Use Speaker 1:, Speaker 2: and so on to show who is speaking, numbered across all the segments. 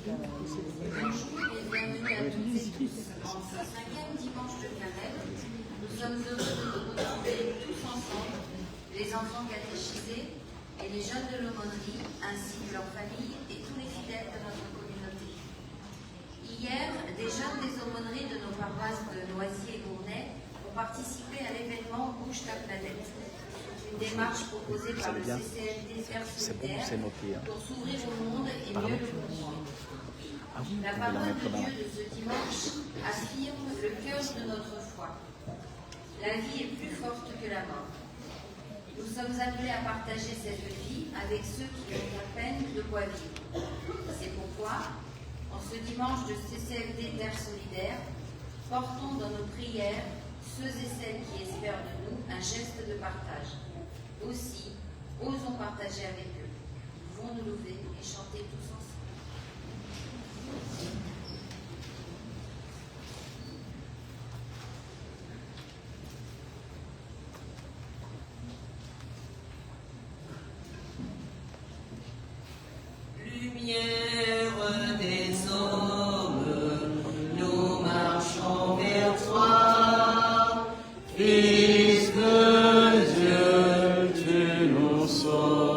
Speaker 1: bienvenue à toutes et tous. En ce 5e dimanche de Carême, nous sommes heureux de nous retrouver tous ensemble, les enfants catéchisés et les jeunes de l'aumônerie, ainsi que leurs familles et tous les fidèles de notre communauté. Hier, des jeunes des aumôneries de nos paroisses de Noisy et Gournay ont participé à l'événement Bouge ta planète, une démarche proposée par le CCLD Terre Solidaire pour s'ouvrir au monde et mieux le comprendre. La parole de Dieu de ce dimanche affirme le cœur de notre foi. La vie est plus forte que la mort. Nous sommes appelés à partager cette vie avec ceux qui ont à peine de quoi vivre. C'est pourquoi, en ce dimanche de CCLD Terre Solidaire, portons dans nos prières ceux et celles qui espèrent de nous un geste de partage. Aussi, osons partager avec eux. Nous pouvons nous lever et chanter tous ensemble.
Speaker 2: Lumière des hommes, nous marchons vers toi. Fils de Dieu, tu nous sauveras.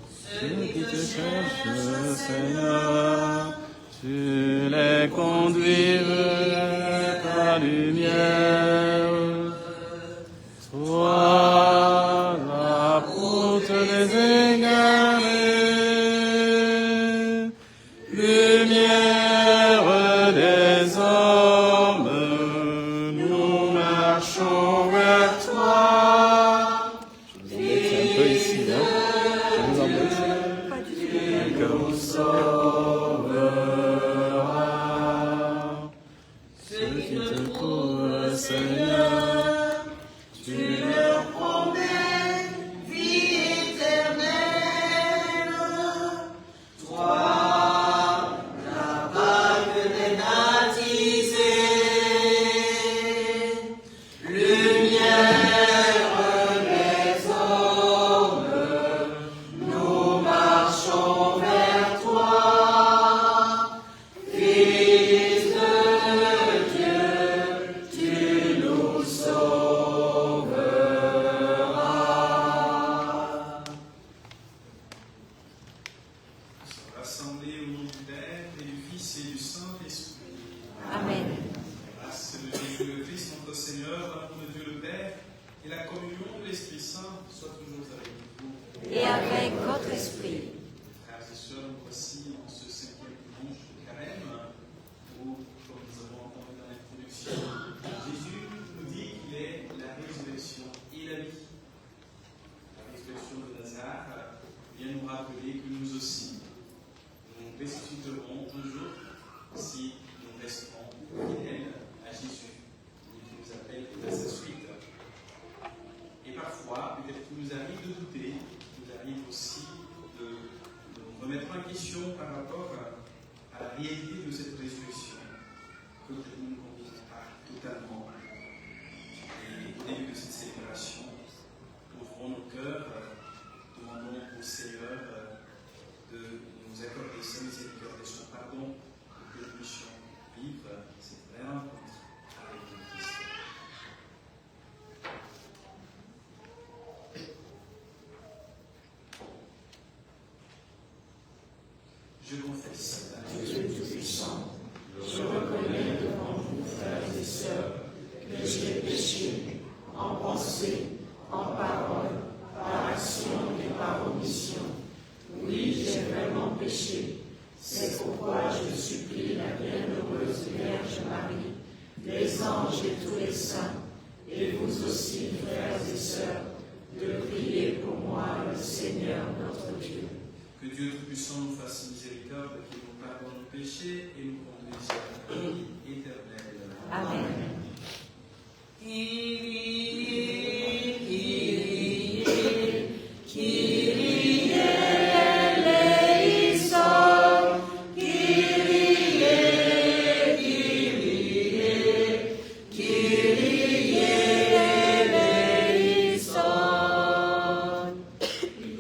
Speaker 2: Ceux qui te cherchent, Seigneur, tu les conduis vers ta lumière. Toi, la route des égarés, lumière des hommes, nous marchons vers toi. Je vous embête un peu ici, hein? Je vous embête. Tu nous sauveras. Ceux qui te courent, Seigneur, tu leur promets vie éternelle. Toi, la vague des baptisés, lumière des hommes, nous marchons vers toi. Fils de Dieu, tu nous sauveras.
Speaker 3: Rassemblés au nom du Père et du Fils et du Saint-Esprit.
Speaker 1: Amen.
Speaker 3: Grâce de Jésus le Christ, notre Seigneur, l'amour de Dieu le Père et la communion de l'Esprit Saint soient toujours avec vous.
Speaker 1: Et avec votre esprit.
Speaker 3: Frères et sœurs, nous voici en ce 5e dimanche de Carême, où, comme nous avons entendu dans l'introduction, Jésus nous dit qu'il est la résurrection et la vie. La résurrection de Lazare vient nous rappeler que nous aussi, nous ressusciterons un jour si nous resterons fidèles à Jésus, qui nous appelle à sa suite. Et parfois, peut-être qu'il nous arrive de douter, il nous arrive aussi de nous remettre en question par rapport à la réalité de cette résurrection, que nous ne convient pas totalement. Et au début de cette célébration, ouvrons nos cœurs, demandons au Seigneur de nous accorder sa miséricorde et son pardon pour que nous puissions vivre cette vraie rencontre avec le Christ. Je confesse à Dieu Tout-Puissant,
Speaker 2: Je reconnais devant vous, frères et sœurs, que j'ai péché en pensée, en parole, par action et par omission. Oui, j'ai vraiment péché. C'est pourquoi je supplie la bienheureuse Vierge Marie, les anges et tous les saints, et vous aussi, frères et sœurs, de prier pour moi, le Seigneur notre Dieu.
Speaker 3: que Dieu Tout-Puissant nous fasse miséricorde, qu'il nous pardonne nos péchés et nous conduise à la vie éternelle.
Speaker 1: Amen.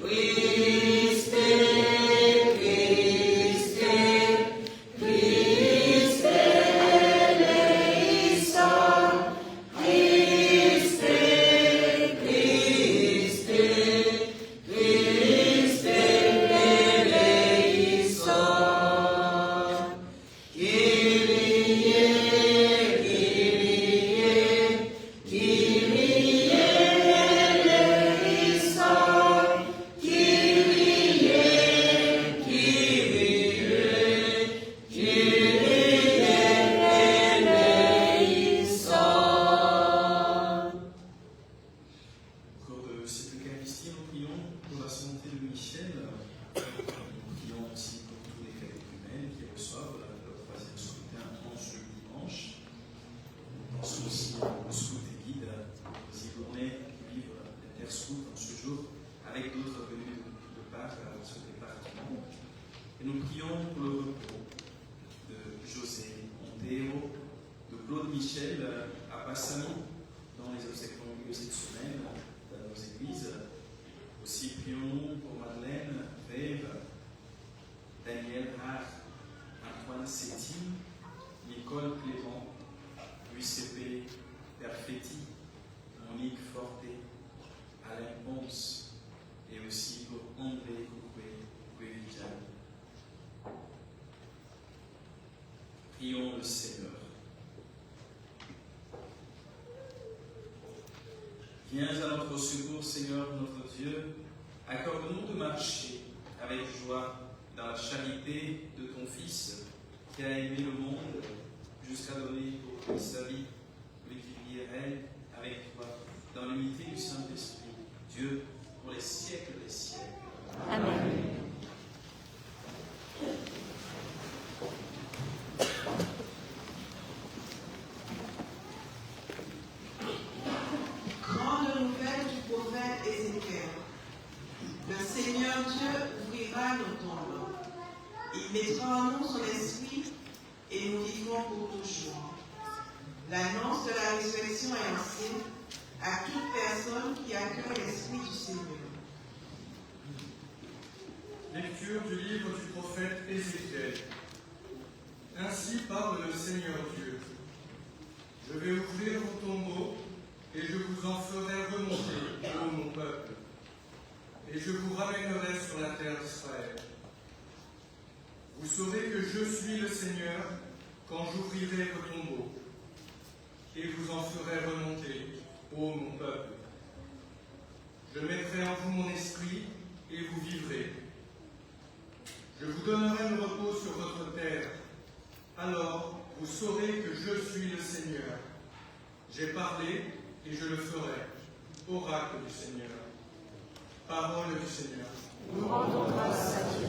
Speaker 2: Christe
Speaker 3: avec d'autres venus de part ce département. Et nous prions pour le repos de José Ondeo, de Claude Michel à Passano, dont les obsèques ont lieu cette semaine dans nos églises. Aussi prions pour Madeleine Vève, Daniel Hart, Antoine Sétine, Nicole Clément, UCP Perfetti, Monique Forte, Alain Ponce, et aussi pour André Coué-Vidal. Prions le Seigneur. Viens à notre secours, Seigneur notre Dieu. Accorde-nous de marcher avec joie dans la charité de ton Fils, qui a aimé le monde jusqu'à donner pour lui sa vie, lui qui vit et règne avec toi, dans l'unité du Saint-Esprit, Dieu, pour les siècles des siècles.
Speaker 2: Amen.
Speaker 4: Grande nouvelle du prophète Ézéchiel. Le Seigneur Dieu ouvrira nos tombes. Il mettra en nous son esprit et nous vivrons pour toujours. L'annonce de la résurrection est lancée à toute personne qui accueille l'esprit du Seigneur.
Speaker 5: Lecture du livre du prophète Ézéchiel. Ainsi parle le Seigneur Dieu. Je vais ouvrir vos tombeaux et je vous en ferai remonter, ô mon peuple, et je vous ramènerai sur la terre d'Israël. Vous saurez que je suis le Seigneur quand j'ouvrirai vos tombeaux, et vous en ferai remonter, ô mon peuple. Je mettrai en vous mon esprit, et vous vivrez. Je vous donnerai le repos sur votre terre. Alors vous saurez que je suis le Seigneur. J'ai parlé et je le ferai. Oracle du Seigneur. Parole du Seigneur.
Speaker 2: Nous rendons grâce à Dieu.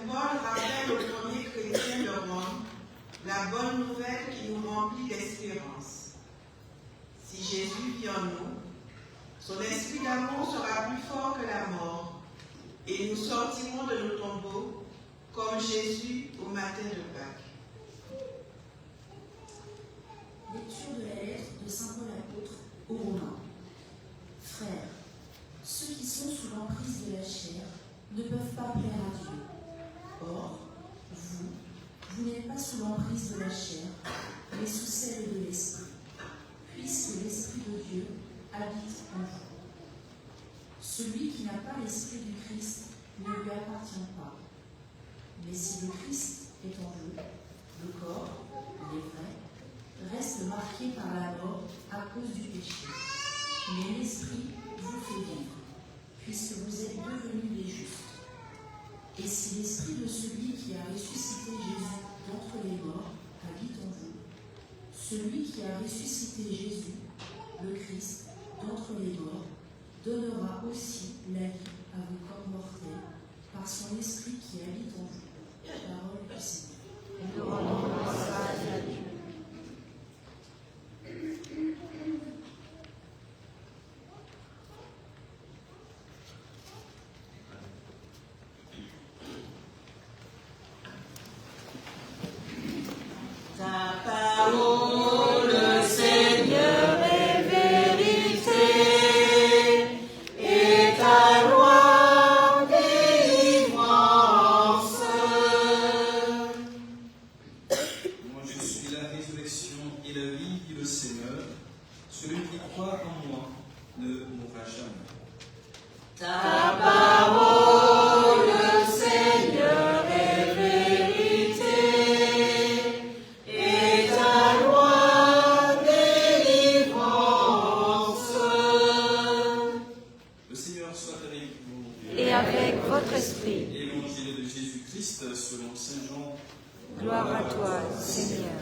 Speaker 4: Paul rappelle aux premiers chrétiens de Rome la bonne nouvelle qui nous remplit d'espérance. Si Jésus vit en nous, son esprit d'amour sera plus fort que la mort, et nous sortirons de nos tombeaux comme Jésus au matin de Pâques.
Speaker 2: Lecture de la lettre de saint Paul apôtre aux Romains. Frères, ceux qui sont sous l'emprise de la chair ne peuvent pas plaire à Dieu. Or, vous n'êtes pas sous l'emprise de la chair, mais sous celle de l'esprit, puisque l'esprit de Dieu habite en vous. Celui qui n'a pas l'esprit du Christ ne lui appartient pas. Mais si le Christ est en vous, le corps, il est vrai, reste marqué par la mort à cause du péché. Mais l'esprit vous fait vivre, puisque vous êtes devenus des justes. Et si l'esprit de celui qui a ressuscité Jésus d'entre les morts habite en vous, celui qui a ressuscité Jésus, le Christ, d'entre les morts, donnera aussi la vie à vos corps mortels par son esprit qui habite en vous. Parole du Seigneur.
Speaker 6: Nous rendons grâce à Dieu.
Speaker 2: Ta parole, Seigneur, est vérité, et ta loi délivrance.
Speaker 3: Moi je suis la résurrection et la vie, dit le Seigneur. Celui qui croit en moi ne mourra jamais.
Speaker 2: Ta parole, Seigneur, est vérité, et ta loi délivrance.
Speaker 3: Le Seigneur soit avec vous.
Speaker 6: Et avec votre esprit.
Speaker 3: Évangile de Jésus-Christ selon Saint Jean.
Speaker 6: Gloire à toi, Seigneur.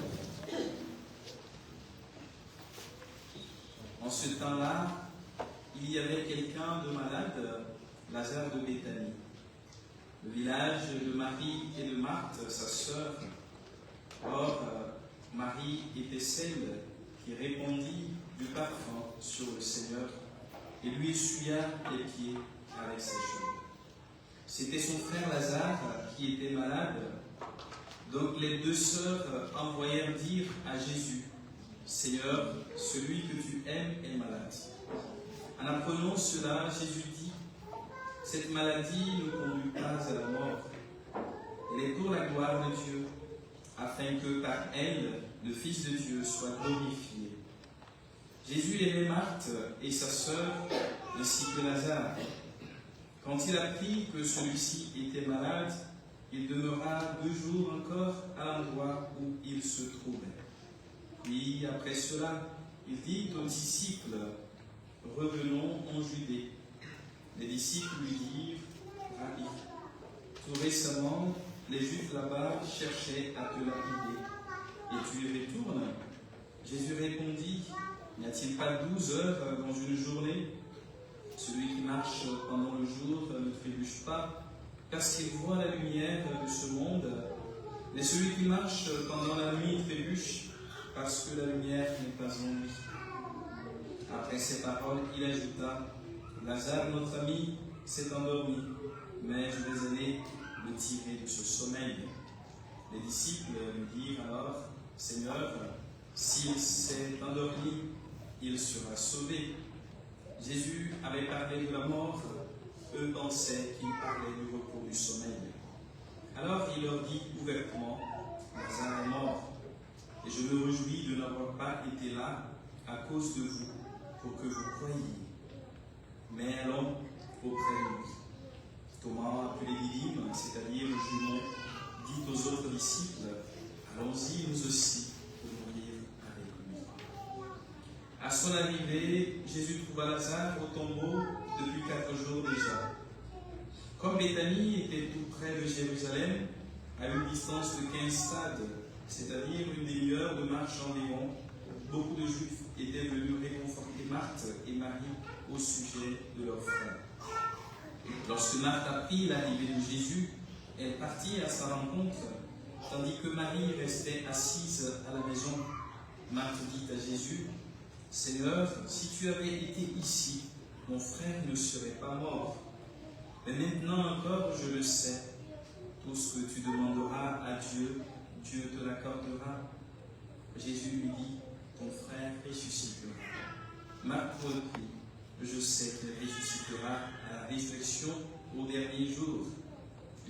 Speaker 3: En ce temps-là, il y avait quelqu'un de malade, Lazare de Béthanie, le village de Marie et de Marthe, sa sœur. Or, Marie était celle qui répandit du parfum sur le Seigneur et lui essuya les pieds avec ses cheveux. C'était son frère Lazare qui était malade. Donc les deux sœurs envoyèrent dire à Jésus: Seigneur, celui que tu aimes est malade. En apprenant cela, Jésus dit: cette maladie ne conduit pas à la mort. Elle est pour la gloire de Dieu, afin que par elle, le Fils de Dieu soit glorifié. Jésus aimait Marthe et sa sœur, ainsi que Lazare. Quand il apprit que celui-ci était malade, il demeura 2 jours encore à l'endroit où il se trouvait. Puis, après cela, il dit aux disciples: revenons en Judée. Les disciples lui dirent: Rabbi, tout récemment, les Juifs là-bas cherchaient à te lapider, et tu y retournes? Jésus répondit: n'y a-t-il pas 12 heures dans une journée? Celui qui marche pendant le jour ne trébuche pas, parce qu'il voit la lumière de ce monde. Mais celui qui marche pendant la nuit trébuche, parce que la lumière n'est pas en lui. Après ces paroles, il ajouta: Lazare, notre ami, s'est endormi, mais je vais aller le tirer de ce sommeil. Les disciples lui dirent alors: Seigneur, s'il s'est endormi, il sera sauvé. Jésus avait parlé de la mort, eux pensaient qu'il parlait du repos du sommeil. Alors il leur dit ouvertement: Lazare est mort, et je me réjouis de n'avoir pas été là à cause de vous, pour que vous croyiez. Mais allons auprès de lui. Thomas, appelé Didyme, c'est-à-dire le jumeau, dit aux autres disciples: allons-y nous aussi pour mourir avec lui. À son arrivée, Jésus trouva Lazare au tombeau depuis 4 jours déjà. Comme Béthanie était tout près de Jérusalem, à une distance de 15 stades, c'est-à-dire une demi-heure de marche environ, beaucoup de Juifs étaient venus réconforter Marthe et Marie au sujet de leur frère. Lorsque Marthe apprit l'arrivée de Jésus, elle partit à sa rencontre, tandis que Marie restait assise à la maison. Marthe dit à Jésus, « Seigneur, si tu avais été ici, mon frère ne serait pas mort. Mais maintenant encore, je le sais, tout ce que tu demanderas à Dieu, Dieu te l'accordera. » Jésus lui dit, « Ton frère ressuscitera. » Marthe reprit, « Je sais qu'il ressuscitera à la résurrection au dernier jour. »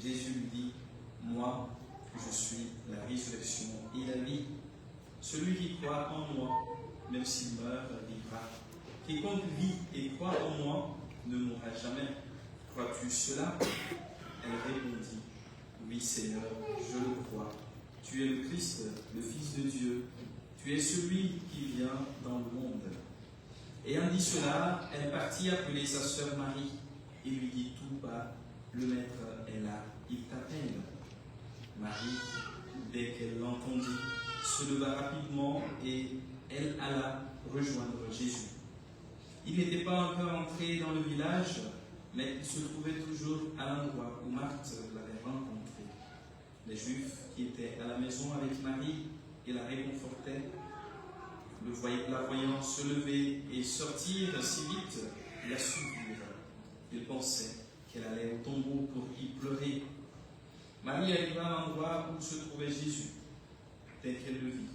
Speaker 3: Jésus lui dit, « Moi, je suis la résurrection et la vie. Celui qui croit en moi, même s'il meurt, vivra. Quiconque vit et croit en moi ne mourra jamais. Crois-tu cela ?» Elle répondit, « Oui, Seigneur, je le crois. Tu es le Christ, le Fils de Dieu. Tu es celui qui vient dans le monde. » Ayant dit cela, elle partit appeler sa sœur Marie et lui dit tout bas, « Le Maître est là, il t'appelle. » Marie, dès qu'elle l'entendit, se leva rapidement et elle alla rejoindre Jésus. Il n'était pas encore entré dans le village, mais il se trouvait toujours à l'endroit où Marthe l'avait rencontré. Les Juifs qui étaient à la maison avec Marie et la réconfortaient, la voyant se lever et sortir si vite, la suivirent. Ils pensaient qu'elle allait au tombeau pour y pleurer. Marie arriva à l'endroit où se trouvait Jésus. Dès qu'elle le vit,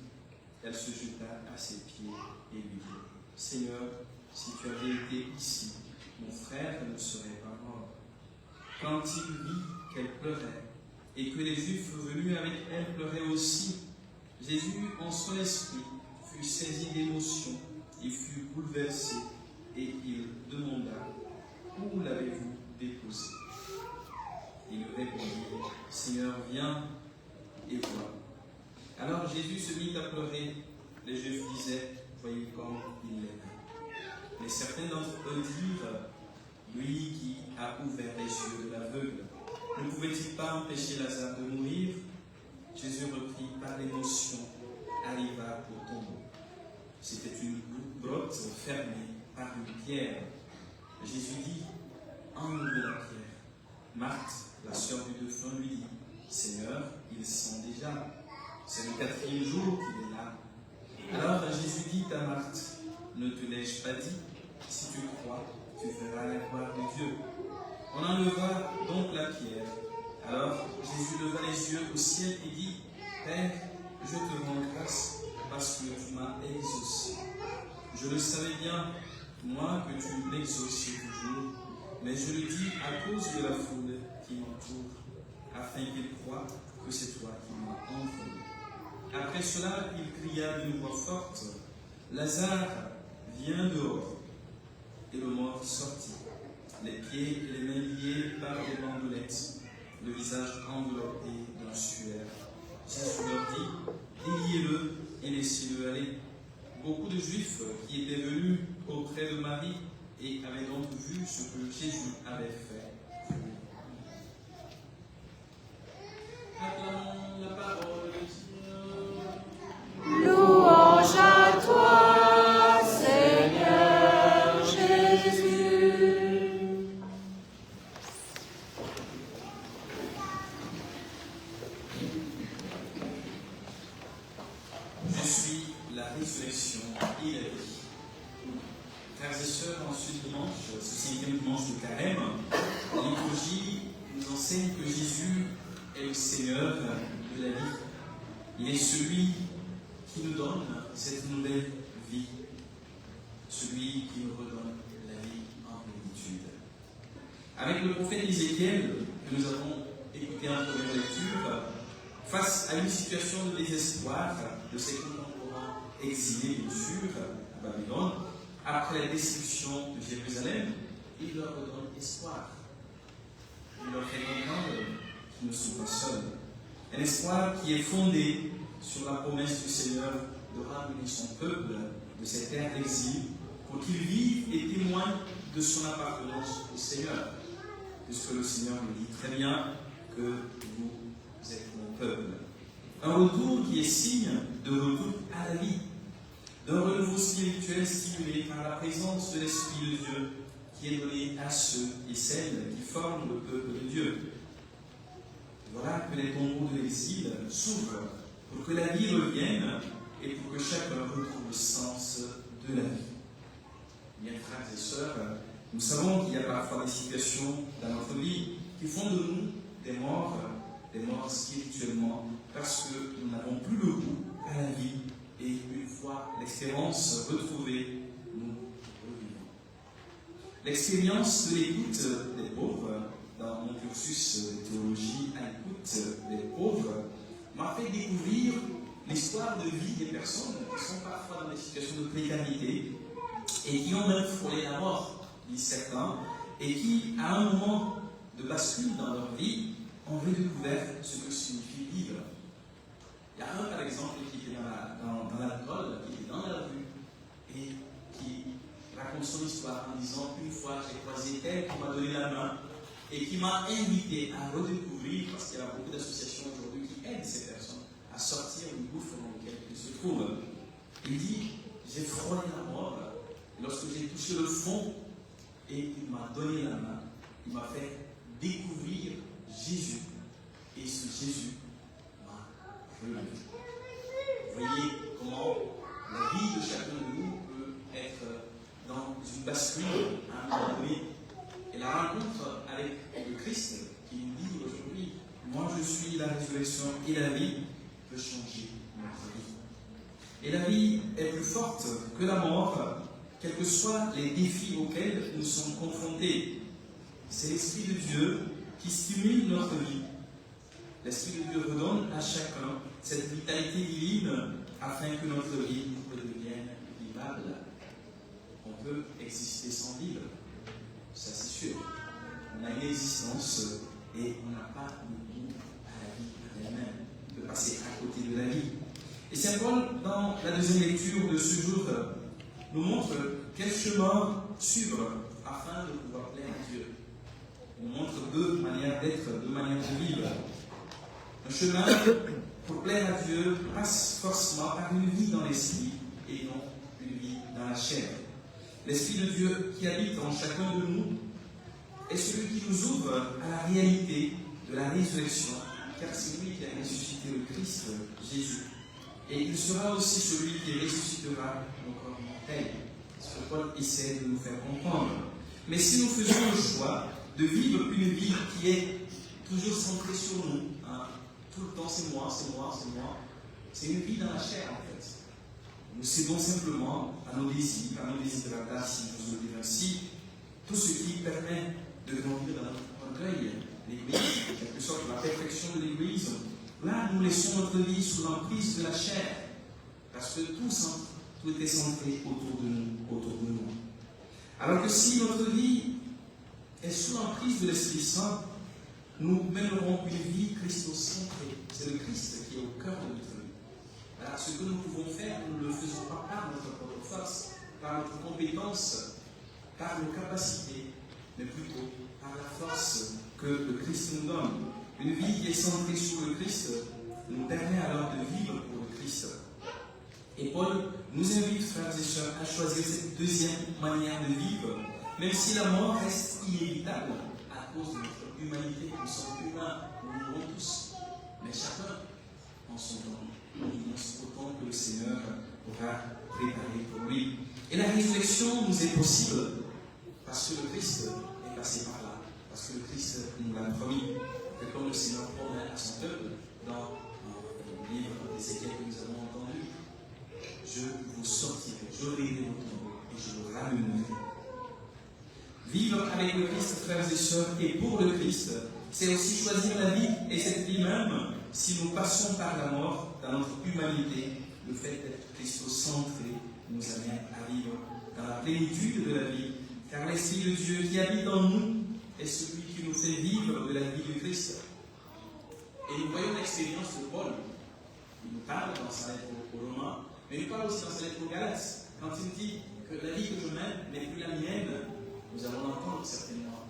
Speaker 3: elle se jeta à ses pieds et lui dit, « Seigneur, si tu avais été ici, mon frère ne serait pas mort. » Quand il vit qu'elle pleurait et que les Juifs venus avec elle pleuraient aussi, Jésus, en son esprit, fut saisi d'émotion, il fut bouleversé et il demanda, « Où l'avez-vous déposé ?» Il répondit, « Seigneur, viens et vois. » Alors Jésus se mit à pleurer. Les Juifs disaient, « Voyez comme il l'aime. » Mais certains d'entre eux dirent, « Lui qui a ouvert les yeux de l'aveugle, ne pouvait-il pas empêcher Lazare de mourir ?» Jésus reprit par l'émotion, arriva au tombeau. C'était une grotte fermée par une pierre. Jésus dit, « Enlevez la pierre. » Marthe, la sœur du défunt, lui dit, « Seigneur, il sent déjà. C'est le 4e jour qu'il est là. » Alors Jésus dit à Marthe, « Ne te l'ai-je pas dit? Si tu crois, tu verras la gloire de Dieu. » On enleva donc la pierre. Alors Jésus leva les yeux au ciel et dit, « Père, je te rends grâce parce que tu m'as exaucé. Je le savais bien, moi, que tu m'exauçais toujours, mais je le dis à cause de la foule qui m'entoure, afin qu'ils croient que c'est toi qui m'as envoyé. » Après cela, il cria d'une voix forte, « Lazare, viens dehors. » Et le mort sortit, les pieds et les mains liés par des bandelettes, le visage enveloppé d'un suaire. Jésus leur dit, « Déliez-le et laissez-le aller. » Beaucoup de Juifs qui étaient venus auprès de Marie et avaient donc vu ce que Jésus avait fait. Acclamons la parole de Dieu.
Speaker 6: Louange à toi, Seigneur Jésus.
Speaker 3: Je suis la résurrection et la vie. Frères et sœurs, en ce dimanche, ce 5e dimanche de Carême, la liturgie nous enseigne que Jésus est le Seigneur de la vie. Il est celui qui nous donne cette nouvelle vie, celui qui nous redonne la vie en plénitude. Avec le prophète Ézéchiel, que nous avons écouté en première lecture, face à une situation de désespoir de ses contemporains exilés, bien sûr, à Babylone, après la destruction de Jérusalem, il leur redonne espoir. Il leur fait comprendre qu'ils ne sont pas seuls. Un espoir qui est fondé sur la promesse du Seigneur de ramener son peuple de cette terre d'exil pour qu'il vive et témoigne de son appartenance au Seigneur. Puisque le Seigneur lui dit très bien que vous êtes mon peuple. Un retour qui est signe de retour à la vie, d'un renouveau spirituel stimulé par la présence de l'Esprit de Dieu qui est donné à ceux et celles qui forment le peuple de Dieu. Voilà que les tombeaux de l'exil s'ouvrent pour que la vie revienne et pour que chacun retrouve le sens de la vie. Bien, frères et sœurs, nous savons qu'il y a parfois des situations dans notre vie qui font de nous des morts spirituellement, parce que nous n'avons plus le goût à la vie, et une fois l'expérience retrouvée, nous revivons. L'expérience de l'écoute des pauvres, dans mon cursus de théologie à l'écoute des pauvres, m'a fait découvrir l'histoire de vie des personnes qui sont parfois dans des situations de précarité et qui ont même frôlé la mort, disent certains, et qui, à un moment de bascule dans leur vie, ont redécouvert ce que signifie vivre. Il y a un, par exemple, qui était dans l'alcool, qui était dans la rue, et qui raconte son histoire en disant: une fois j'ai croisé tel qui m'a donné la main et qui m'a invité à redécouvrir, parce qu'il y a beaucoup d'associations aujourd'hui qui aident ces personnes à sortir du gouffre dans lequel ils se trouvent. Il dit: j'ai frôlé la mort lorsque j'ai touché le fond, et il m'a donné la main, il m'a fait découvrir Jésus, et ce Jésus m'a relevé. Vous voyez comment la vie de chacun de nous peut être dans une bascule à un moment donné. Et la rencontre avec le Christ qui nous dit aujourd'hui: moi je suis la résurrection et la vie, peut changer notre vie. Et la vie est plus forte que la mort, quels que soient les défis auxquels nous sommes confrontés. C'est l'Esprit de Dieu qui stimule notre vie. L'Esprit de Dieu redonne à chacun cette vitalité divine afin que notre vie devienne vivable. On peut exister sans vivre, ça c'est sûr. On a une existence et on n'a pas le goût à la vie elle-même. On peut passer à côté de la vie. Et Saint Paul, dans la deuxième lecture de ce jour, nous montre quel chemin suivre afin de pouvoir plaire à Dieu. Il nous montre deux manières d'être, deux manières de vivre. Un chemin pour plaire à Dieu passe forcément par une vie dans l'esprit et non une vie dans la chair. L'Esprit de Dieu qui habite en chacun de nous est celui qui nous ouvre à la réalité de la résurrection, car c'est lui qui a ressuscité le Christ, Jésus. Et il sera aussi celui qui ressuscitera nos corps mortels. Ce que Paul essaie de nous faire comprendre. Mais si nous faisons le choix de vivre une vie qui est toujours centrée sur nous, tout le temps c'est moi, c'est moi, c'est moi, c'est une vie dans la chair en fait. Nous cédons simplement à nos désirs, si je veux dire ainsi, tout ce qui permet de grandir dans notre orgueil, l'égoïsme, en quelque sorte la perfection de l'égoïsme. Là, nous laissons notre vie sous l'emprise de la chair, parce que tout était centré autour de nous. Alors que si notre vie est sous l'emprise de l'Esprit Saint, nous mènerons une vie christocentrée. C'est le Christ qui est au cœur de notre vie. Alors, ce que nous pouvons faire, nous ne le faisons pas par notre propre force, par notre compétence, par nos capacités, mais plutôt par la force que le Christ nous donne. Une vie qui est centrée sur le Christ nous permet alors de vivre pour le Christ. Et Paul nous invite, frères et sœurs, à choisir cette deuxième manière de vivre, même si la mort reste inévitable à cause de notre humanité. Nous sommes humains, nous mourrons tous, mais chacun en son temps. Nous vivons autant que le Seigneur aura préparé pour lui. Et la résurrection nous est possible parce que le Christ est passé par là, parce que le Christ nous l'a promis. Et comme le Seigneur promet à son peuple dans le livre d'Ézéchiel que nous avons entendu: je vous sortirai, je réveillerai votre tombeau et je vous ramènerai. Vivre avec le Christ, frères et sœurs, et pour le Christ, c'est aussi choisir la vie, et cette vie même, si nous passons par la mort dans notre humanité, le fait d'être christocentré nous amène à vivre dans la plénitude de la vie, car l'Esprit de Dieu qui habite en nous est celui qui nous fait vivre de la vie du Christ. Et nous voyons l'expérience de Paul. Il nous parle dans sa lettre aux Romains, mais il parle aussi dans sa lettre aux Galates, quand il dit que la vie que je mène n'est plus la mienne. Nous allons l'entendre certainement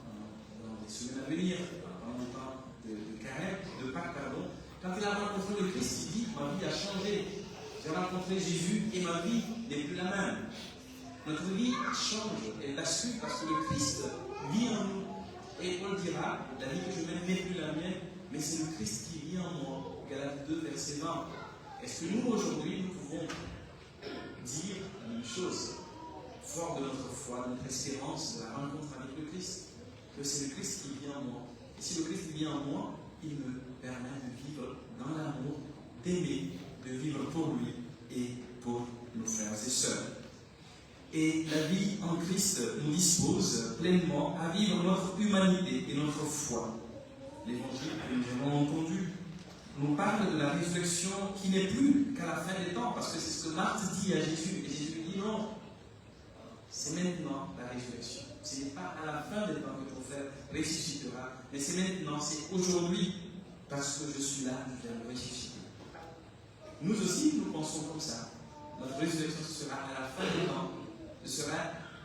Speaker 3: dans les semaines à venir, pendant le temps de Carême, de Pâques, pardon. Quand il a rencontré le Christ, il dit: ma vie a changé. J'ai rencontré Jésus et ma vie n'est plus la même. Notre vie change, elle bascule parce que le Christ vit en nous. Et Paul dira: la vie que je mène n'est plus la mienne, mais c'est le Christ qui vit en moi. Galates 2, verset 20. Est-ce que nous, aujourd'hui, nous pouvons dire une chose, fort de notre foi, de notre espérance, de la rencontre avec le Christ, que c'est le Christ qui vit en moi. Et si le Christ vit en moi, il me permet de vivre dans l'amour, d'aimer, de vivre pour lui et pour nos frères et sœurs. Et la vie en Christ nous dispose pleinement à vivre notre humanité et notre foi. L'évangile que nous avons entendu nous parle de la résurrection qui n'est plus qu'à la fin des temps, parce que c'est ce que Marthe dit à Jésus, et Jésus dit non, c'est maintenant la résurrection. Ce n'est pas à la fin des temps que ton frère ressuscitera, mais c'est maintenant, c'est aujourd'hui, parce que je suis là, je viens le ressusciter. Nous aussi, nous pensons comme ça. Notre résurrection, ce sera à la fin des temps. Ce sera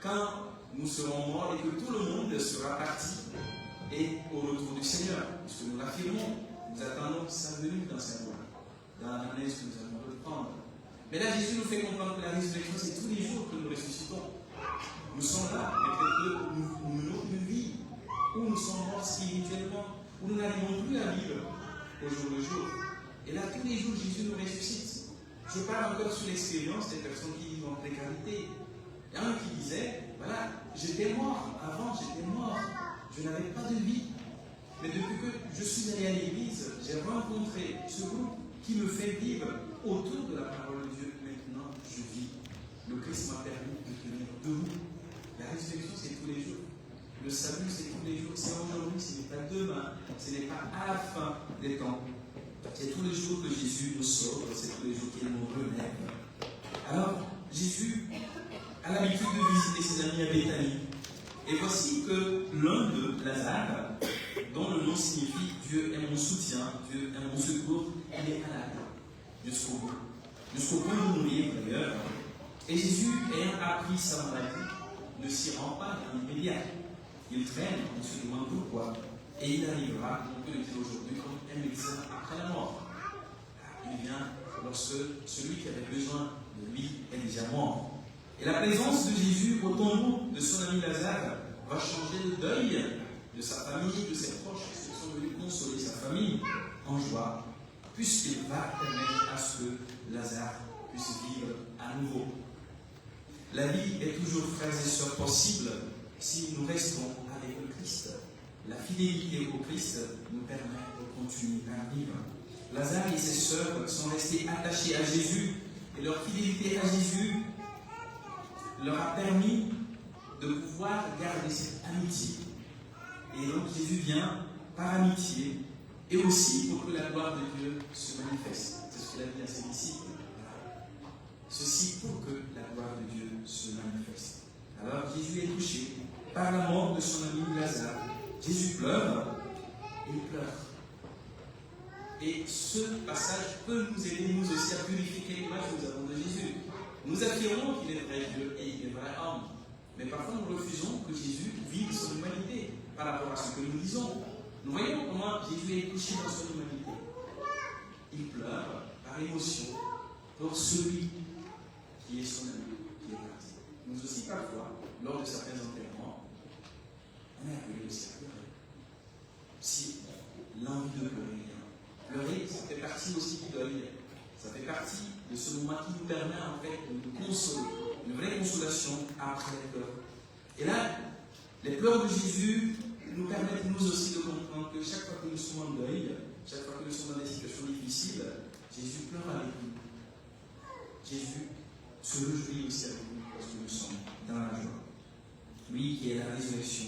Speaker 3: quand nous serons morts et que tout le monde sera parti et au retour du Seigneur. Puisque nous l'affirmons, nous attendons sa venue dans sa gloire, dans la manière que nous allons reprendre. Mais là, Jésus nous fait comprendre que la résurrection, c'est tous les jours que nous ressuscitons. Nous sommes là, mais peut-être que nous menons une vie où nous sommes morts spirituellement, où nous n'arrivons plus à vivre au jour le jour. Et là, tous les jours, Jésus nous ressuscite. Je parle encore sur l'expérience des personnes qui vivent en précarité. Il y a un qui disait, voilà, j'étais mort, avant j'étais mort, je n'avais pas de vie. Mais depuis que je suis allé à l'église, j'ai rencontré ce groupe qui me fait vivre autour de la parole de Dieu. Maintenant, je vis. Le Christ m'a permis de tenir debout. La résurrection, c'est tous les jours. Le salut, c'est tous les jours. C'est aujourd'hui, ce n'est pas demain, ce n'est pas à la fin des temps. C'est tous les jours que Jésus nous sauve, c'est tous les jours qu'il nous relève. Alors, Jésus a l'habitude de visiter ses amis à Béthanie. Et voici que l'un d'eux, Lazare, dont le nom signifie Dieu est mon soutien, Dieu est mon secours, il est malade jusqu'au bout. Jusqu'au point de mourir d'ailleurs. Et Jésus, ayant appris sa maladie, ne s'y rend pas dans l'immédiat. Il traîne, on se demande pourquoi. Et il arrivera, on peut le dire aujourd'hui, comme un médecin après la mort. Il vient lorsque celui qui avait besoin de lui est déjà mort. Et la présence de Jésus au tombeau de son ami Lazare va changer le deuil de sa famille, de ses proches qui sont venus consoler sa famille en joie, puisqu'il va permettre à ce que Lazare puisse vivre à nouveau. La vie est toujours, frères et sœurs, possible si nous restons avec le Christ. La fidélité au Christ nous permet de continuer à vivre. Lazare et ses sœurs sont restés attachés à Jésus et leur fidélité à Jésus leur a permis de pouvoir garder cette amitié. Et donc Jésus vient par amitié et aussi pour que la gloire de Dieu se manifeste. C'est ce qu'il a dit à ses disciples. Ceci pour que la gloire de Dieu se manifeste. Alors Jésus est touché par la mort de son ami Lazare. Jésus pleure, il pleure. Et ce passage peut nous aider, nous aussi, à purifier l'image que nous avons de Jésus. Nous affirmons qu'il est vrai Dieu et il est vrai homme. Mais parfois nous refusons que Jésus vive son humanité par rapport à ce que nous disons. Nous voyons comment Jésus est touché dans son humanité. Il pleure par émotion pour celui qui est son ami, qui est parti. Nous aussi, parfois, lors de certains enterrements, on est appelé aussi à pleurer. Si l'envie de pleurer, pleurer, ça fait partie aussi du deuil. Ça fait partie de ce moment qui nous permet en fait de nous consoler. Une vraie consolation après les pleurs. Et là, les pleurs de Jésus nous permettent nous aussi de comprendre que chaque fois que nous sommes en deuil, chaque fois que nous sommes dans des situations difficiles, Jésus pleure avec nous. Jésus se réjouit aussi avec nous parce que nous sommes dans la joie. Lui qui est la résurrection,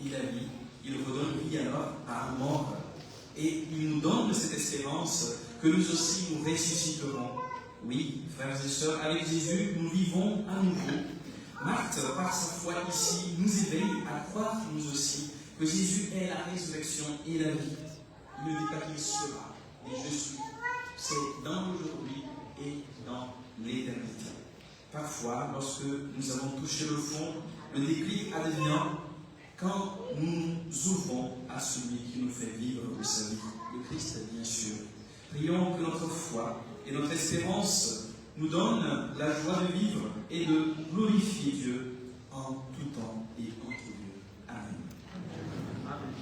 Speaker 3: il la vie, il redonne vie alors à la mort. Et il nous donne cette espérance que nous aussi nous ressusciterons. Oui, frères et sœurs, avec Jésus, nous vivons à nouveau. Marthe, par sa foi ici, nous éveille à croire nous aussi que Jésus est la résurrection et la vie. Il ne dit pas qu'il sera, mais je suis. C'est dans l'aujourd'hui et dans l'éternité. Parfois, lorsque nous avons touché le fond, le déclic advient quand nous nous ouvrons à celui qui nous fait vivre de sa vie, le Christ bien sûr. Prions que notre foi et notre espérance nous donnent la joie de vivre et de glorifier Dieu en tout temps et en tout lieu. Amen. Amen.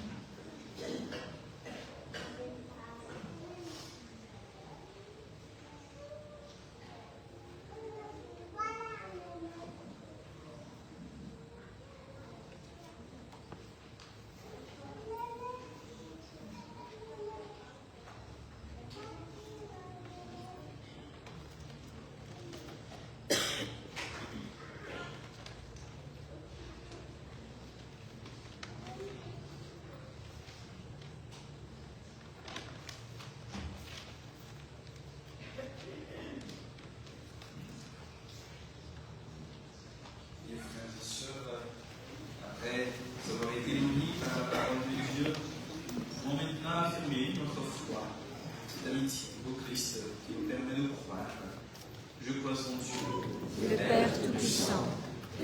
Speaker 3: son Dieu,
Speaker 6: le Père Tout-Puissant,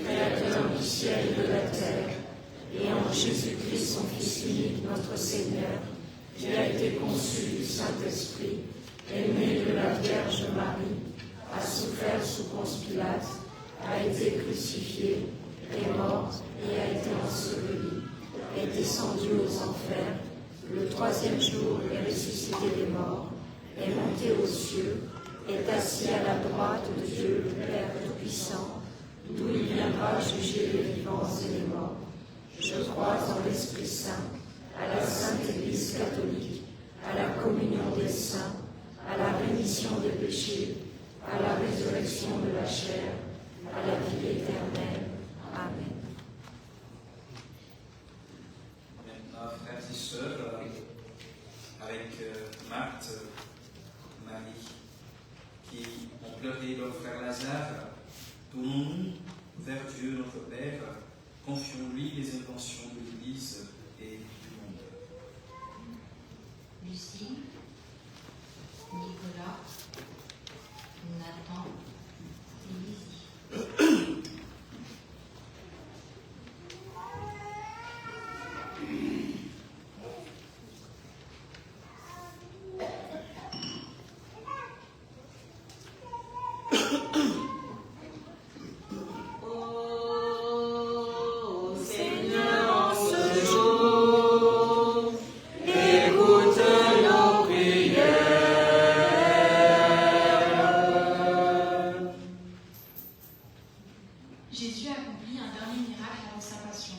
Speaker 6: Créateur du ciel et de la terre, et en Jésus-Christ, son Fils unique, notre Seigneur, qui a été conçu du Saint-Esprit, est né de la Vierge Marie, a souffert sous Ponce Pilate, a été crucifié, est mort et a été enseveli, est descendu aux enfers, le troisième jour est ressuscité des morts, est monté aux cieux, est assis à la droite de Dieu le Père Tout-Puissant, d'où il viendra juger les vivants et les morts. Je crois en l'Esprit Saint, à la Sainte Église catholique, à la communion des saints, à la rémission des péchés, à la résurrection de la chair, à la vie éternelle. Amen.
Speaker 3: Maintenant, frères et sœurs, avec Marthe, Marie, qui ont pleuré leur frère Lazare, tournons-nous vers Dieu notre Père, confions-lui les intentions de l'Église et du monde.
Speaker 1: Lucie, Nicolas, Nathan et Lizzie.
Speaker 7: Jésus accomplit un dernier miracle avant sa passion.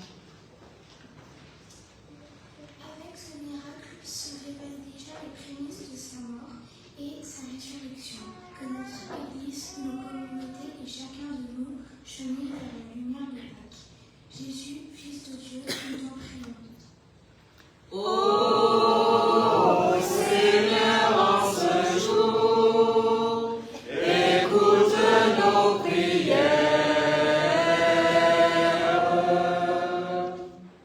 Speaker 8: Avec ce miracle se révèlent déjà les prémices de sa mort et sa résurrection, que notre Église, nos communautés et chacun de nous cheminent vers la lumière de Pâques. Jésus, Fils de Dieu, nous en prions.
Speaker 6: Ô Seigneur, en ce jour, écoute nos prières.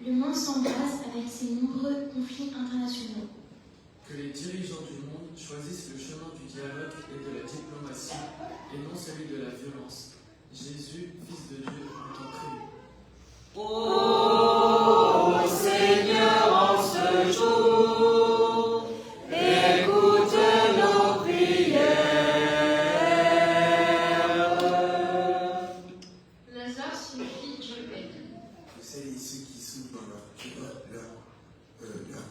Speaker 8: Le monde s'embrase avec ses nombreux conflits internationaux.
Speaker 9: Que les dirigeants du monde choisissent le chemin du dialogue et de la diplomatie, et non celui de la violence. Jésus, Fils de Dieu, nous t'en prions.
Speaker 6: Ô Seigneur, en ce jour, écoute nos prières.
Speaker 7: Lazare signifie Dieu aide.
Speaker 10: Que celles et ceux qui souffrent dans leur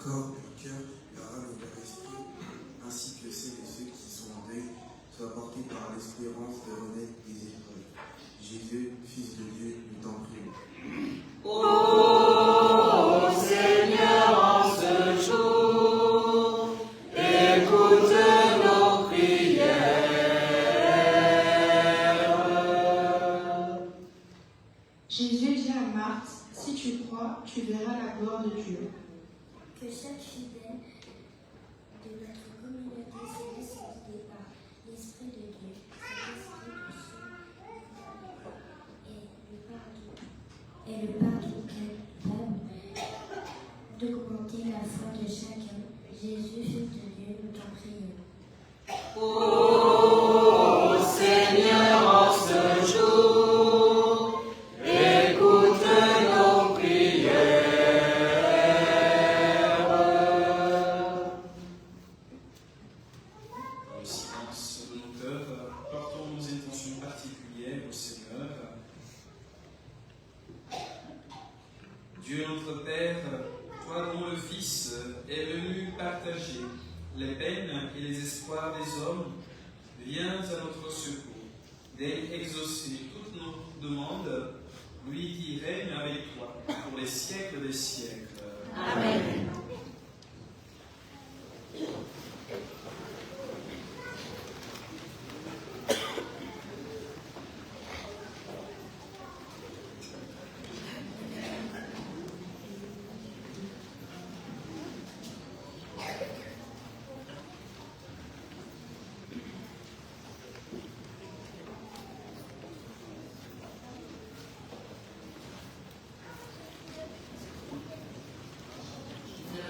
Speaker 10: corps, leur cœur, leur âme et leur esprit, ainsi que celles et ceux qui sont en deuil, soient portés par l'espérance de renaître des épreuves. Jésus, Fils de Dieu, nous t'en prions.
Speaker 6: Ô Seigneur, en ce jour, écoute nos prières.
Speaker 7: Jésus dit à Marthe, si tu crois, tu verras la gloire de Dieu.
Speaker 8: Que chaque fidèle de notre communauté se laisse guider par l'Esprit de Dieu, cet Esprit de et le pardon capable d'augmenter la foi de chacun. Jésus, Fils de Dieu, nous t'en prions.
Speaker 6: Ô Seigneur, en ce jour, écoute nos prières.
Speaker 3: Dans le silence de nos cœurs, portons nos intentions particulières au Seigneur. Dieu notre Père, toi dont le Fils est venu partager les peines et les espoirs des hommes, viens à notre secours. Daigne exaucer toutes nos demandes, lui qui règne avec toi pour les siècles des siècles.
Speaker 6: Amen.
Speaker 1: Ne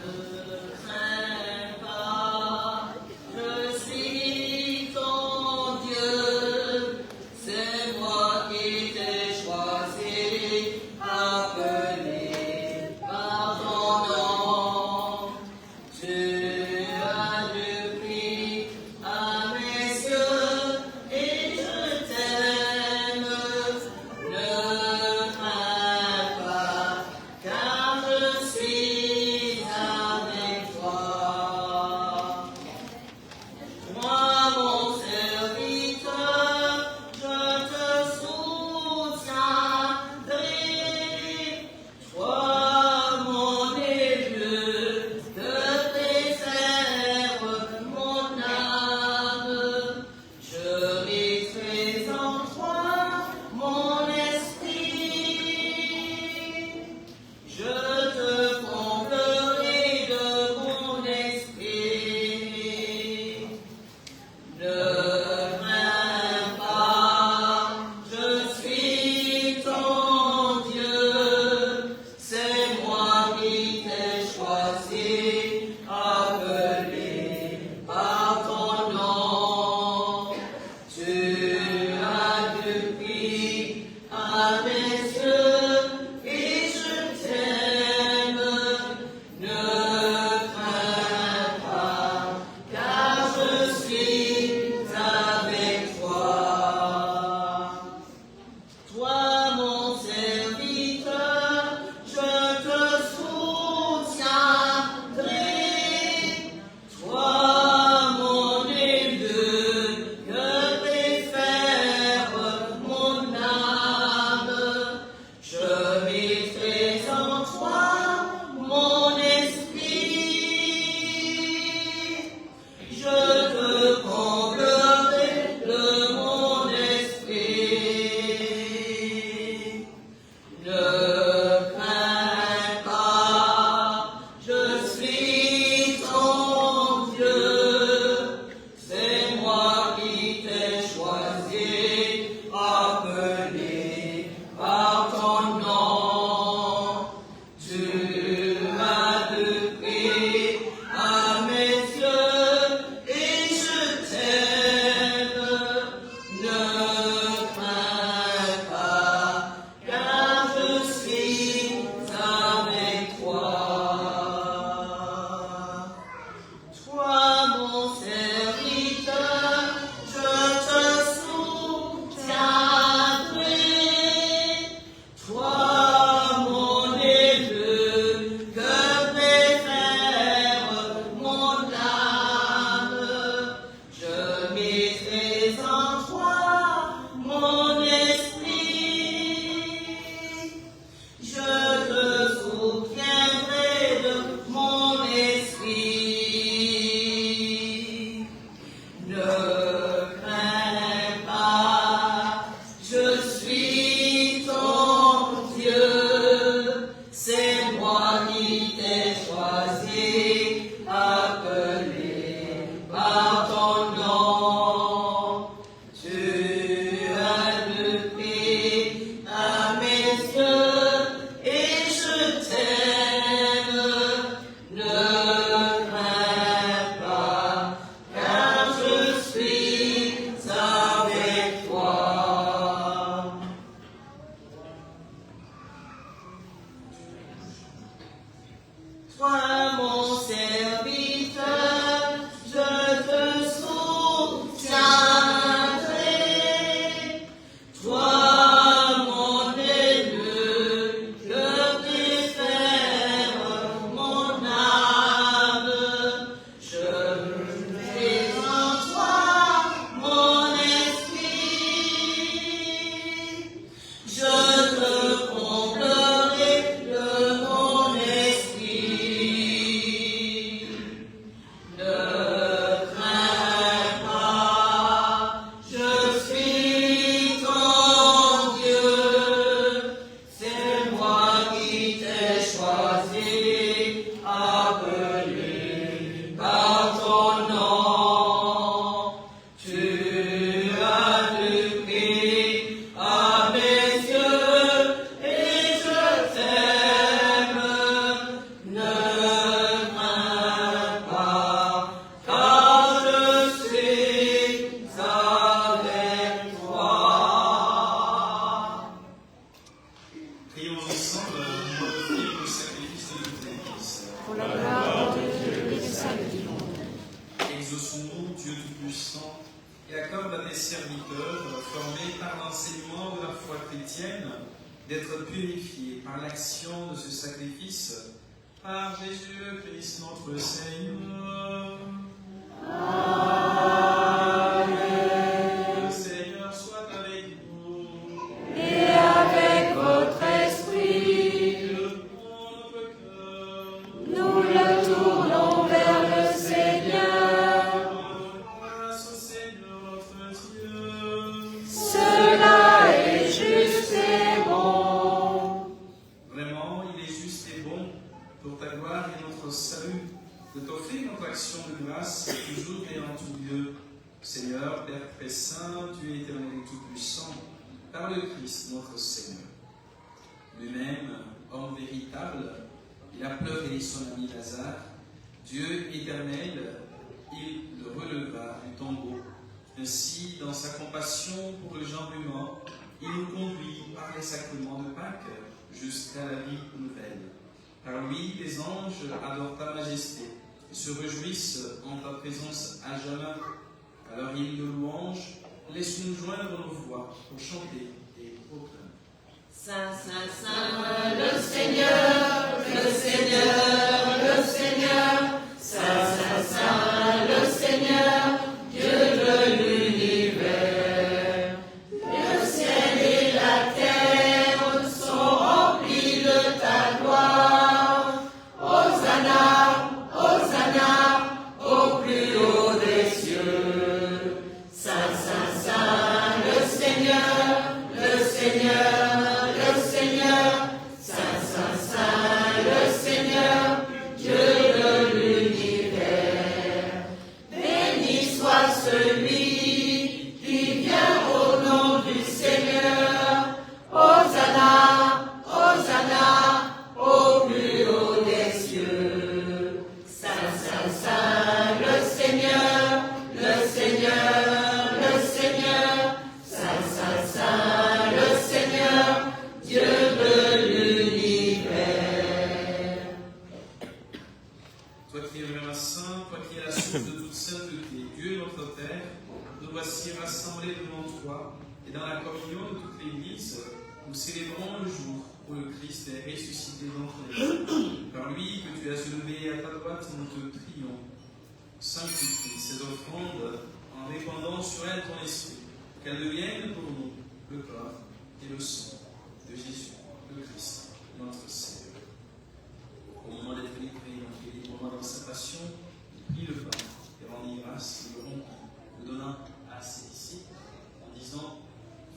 Speaker 3: d'être purifiés par l'action de ce sacrifice par Jésus-Christ notre Seigneur. Amen. Le Seigneur soit avec vous.
Speaker 6: Et avec votre esprit. Nous le tournons vers le Seigneur.
Speaker 3: Grâce au Seigneur notre Dieu.
Speaker 6: Cela est juste et bon.
Speaker 3: Vraiment, il est juste et bon pour ta gloire et notre salut de t'offrir notre action de grâce toujours et en tout lieu. Seigneur, Père très saint, tu es éternel et tout-puissant, par le Christ notre Seigneur. Lui-même, homme véritable, il a pleuré son ami Lazare. Dieu éternel, il le releva du tombeau. Ainsi, dans sa compassion pour le genre humain, il nous conduit par les sacrements de Pâques jusqu'à la vie nouvelle. Par lui, les anges adorent ta majesté et se réjouissent en ta présence à jamais. Alors, il de louange, laisse-nous joindre nos voix pour chanter et proclamer.
Speaker 2: Saint, Saint, Saint, le Seigneur, le Seigneur, le Seigneur. Saint, Saint, Saint, le Seigneur, Dieu de l'univers. Le ciel et la terre sont remplis de ta gloire. Hosanna, Hosanna, au plus haut des cieux. Saint, Saint, Saint, le Seigneur, le Seigneur, le Seigneur. Saint, Saint, Saint, le Seigneur, Dieu de l'univers. Béni soit celui qui vient au nom du Seigneur. Hosanna, Hosanna, au plus haut des cieux. Saint, Saint, Saint, le Seigneur, le Seigneur, le Seigneur. Saint, Saint, Saint, le Seigneur, Dieu de l'univers.
Speaker 3: Toi qui es vraiment saint, toi qui es la source de toute sainteté, Dieu notre Père, nous voici rassemblés devant toi, et dans la communion de toute l'Église, nous célébrons le jour où le Christ est ressuscité d'entre les morts. Par lui que tu as élevé à ta droite, nous te prions. Sanctifie ces offrandes en répandant sur elles ton esprit, qu'elles deviennent pour nous le corps et le sang de Jésus, le Christ, notre Seigneur. Au moment d'être livré, donc librement dans sa passion, il prit le pain et rendit grâce, il le rompit, le donna à ses disciples en disant: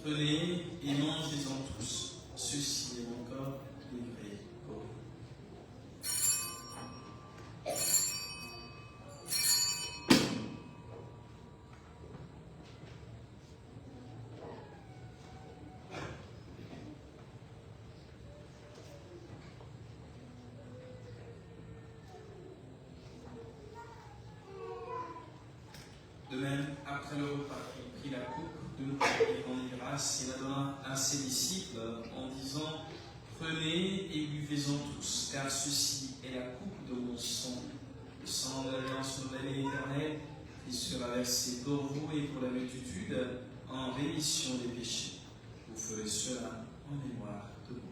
Speaker 3: prenez et mangez-en tous, ceci est mon corps livré pour vous. De même, après le repas, il prit la coupe de l'eau, il rendit grâce et la donna à ses disciples en disant: prenez et buvez-en tous, car ceci est la coupe de mon sang, le sang de l'alliance nouvelle et éternelle, qui sera versé pour vous et pour la multitude en rémission des péchés. Vous ferez cela en mémoire de moi.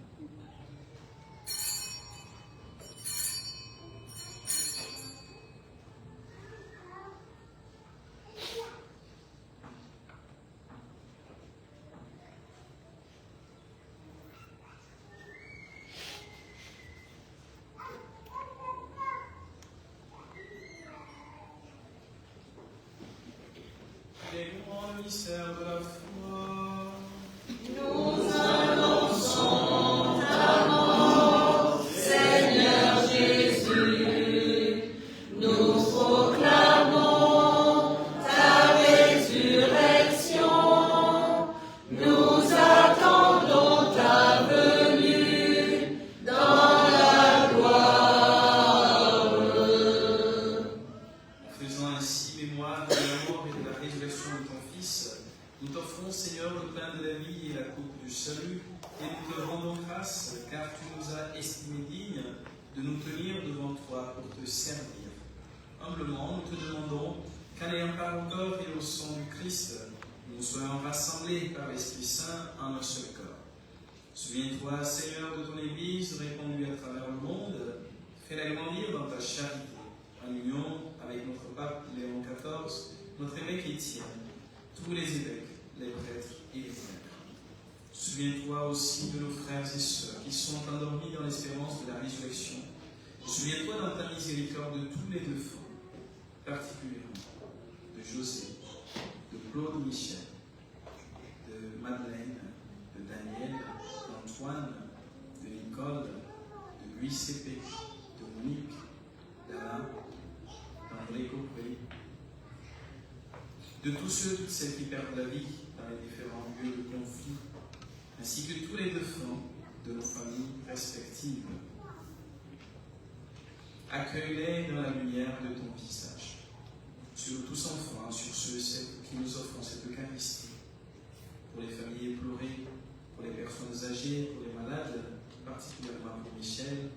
Speaker 3: Découvrons le mystère de la foi.
Speaker 2: Nous annonçons ta mort, Seigneur Jésus. Nous proclamons ta résurrection. Nous attendons ta venue dans la gloire.
Speaker 3: En faisant ainsi mémoire de la mort et de la résurrection de ton Fils, nous t'offrons, Seigneur, le pain de la vie et la coupe du salut, et nous te rendons grâce, car tu nous as estimés dignes de nous tenir devant toi pour te servir. Humblement, nous te demandons qu'en ayant part au corps et au sang du Christ, nous soyons rassemblés par l'Esprit Saint en un seul corps. Souviens-toi, Seigneur, de ton Église répandue à travers le monde, fais-la grandir dans ta charité, en union avec notre pape Léon XIV, notre évêque Étienne, tous les évêques, les prêtres et les prêtres. Souviens-toi aussi de nos frères et sœurs qui sont endormis dans l'espérance de la résurrection. Souviens-toi dans ta miséricorde de tous les défunts, particulièrement de José, de Claude Michel, de Madeleine, de Daniel, d'Antoine, de Nicole, de Louis Cépé, de Monique, d'Alain, d'André Copré, de tous ceux, toutes celles qui perdent la vie dans les différents lieux de conflit, ainsi que tous les défunts de nos familles respectives. Accueille-les dans la lumière de ton visage. Sur tous enfin, sur ceux et celles qui nous offrent cette Eucharistie, pour les familles éplorées, pour les personnes âgées, pour les malades, particulièrement pour Michel,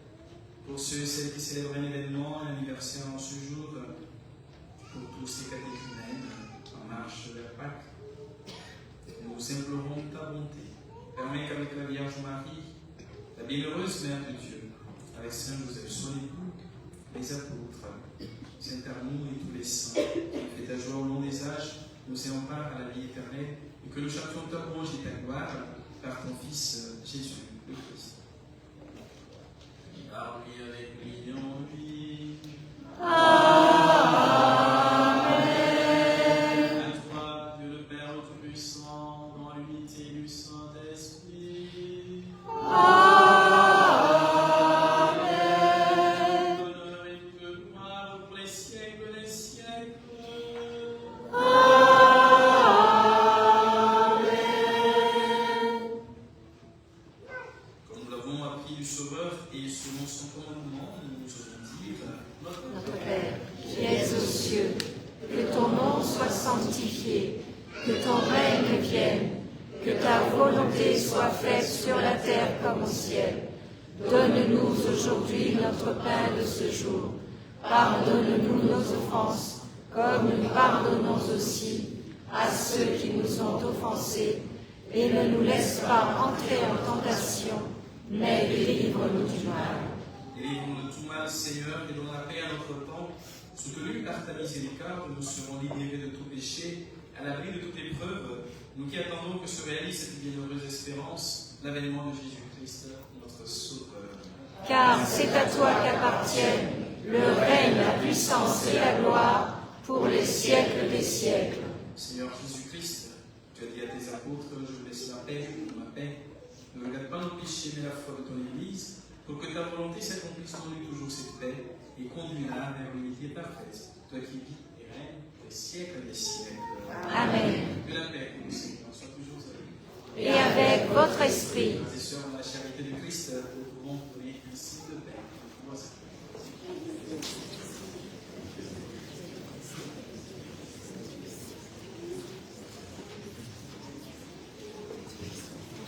Speaker 3: pour ceux et celles qui célèbrent un événement, un anniversaire en ce jour, pour tous ces catéchumènes en marche vers Pâques. Nous implorons ta bonté. Permets qu'avec la Vierge Marie, la bienheureuse Mère de Dieu, avec Saint Joseph, son époux, les apôtres, Saint Arnaud et tous les saints, fais ta joie au long des âges, nous ayons part à la vie éternelle, et que nous chantions ta louange et ta gloire par ton Fils Jésus le Christ. Par lui, avec lui, en lui. Amen. À toi, Dieu le Père Tout-Puissant, dans l'unité du Saint-Esprit. Amen. Honneur et gloire pour les siècles des siècles. Du Sauveur et selon son commandement, nous osons dire
Speaker 6: Notre Père, qui es aux cieux, que ton nom soit sanctifié, que ton règne vienne, que ta volonté soit faite sur la terre comme au ciel. Donne-nous aujourd'hui notre pain de ce jour. Pardonne-nous nos offenses, comme nous pardonnons aussi à ceux qui nous ont offensés, et ne nous laisse pas entrer en tentation, mais délivre-nous du mal.
Speaker 3: Délivre-nous de tout mal, Seigneur, et donne la paix à notre temps. Soutenus par ta miséricorde, nous serons libérés de tout péché, à l'abri de toute épreuve, nous qui attendons que se réalise cette bienheureuse espérance, l'avènement de Jésus-Christ, notre Sauveur.
Speaker 6: Car c'est à toi qu'appartiennent le règne, la puissance et la gloire pour les siècles des siècles.
Speaker 3: Seigneur Jésus-Christ, tu as dit à tes apôtres, je vous laisse la paix, ma paix. Ne regarde pas nos péchés, mais la foi de ton Église, pour que ta volonté s'accomplisse en nous toujours cette paix, et conduis-la vers l'unité parfaite, toi qui vis et règnes des siècles des siècles.
Speaker 6: Amen.
Speaker 3: Que la paix et le Seigneur soient toujours avec vous.
Speaker 6: Et avec votre esprit.
Speaker 3: Frères et sœurs, dans la charité de Christ, nous pouvons donner ainsi de paix.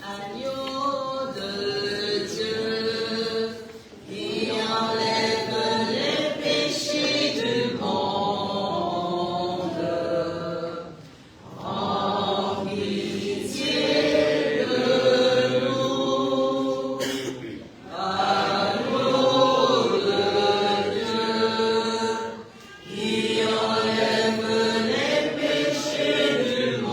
Speaker 2: Agneau de Dieu, qui enlève les péchés du monde, en pitié de nous. Agneau de Dieu, qui enlève les péchés du monde.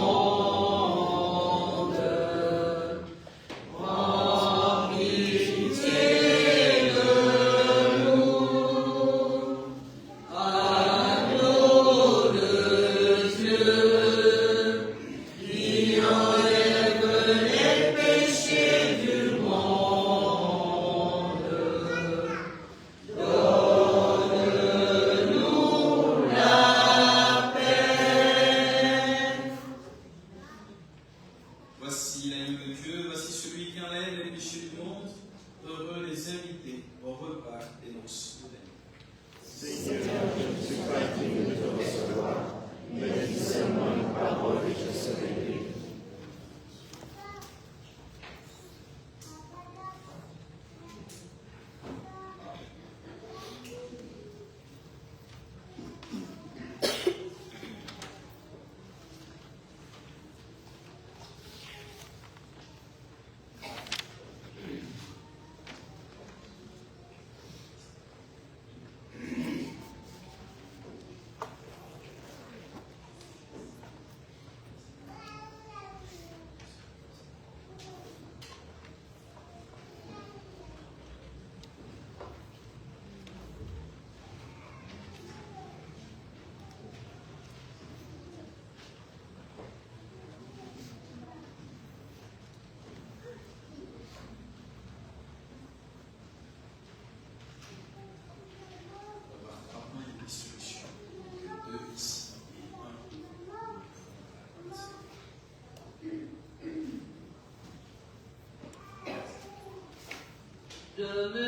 Speaker 3: Voici l'agneau de Dieu, voici celui qui enlève les péchés du monde. Heureux les invités au repas des noces de l'agneau.
Speaker 6: Seigneur, je ne suis pas digne de te recevoir, mais dis seulement une parole et je serai guéri.
Speaker 2: Amen.